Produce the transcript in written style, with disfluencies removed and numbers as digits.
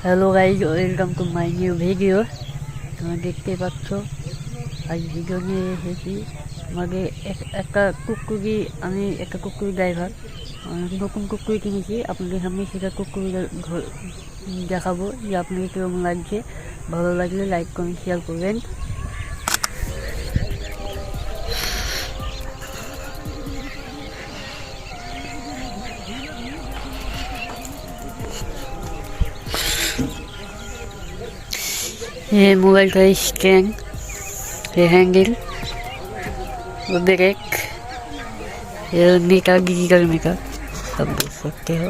Hello guys, welcome to my new video. তোমরা দেখতে পাচ্ছ আজ ভিডিও নিয়ে এসেছি। আমাকে আমি একটা কুকুরি ড্রাইভার নতুন কুকুরি কিনেছি। আপনাদের সামনে সেটা কুকুরি দেখাবো যে আপনাকে কীরকম লাগছে। ভালো লাগলে লাইক কমেন্ট শেয়ার করবেন। ये मोबाइल का स्टैंड, ये हैंडल, वो ब्रेक, ये मीटर, डिजिटल मीटर सब देख सकते हो।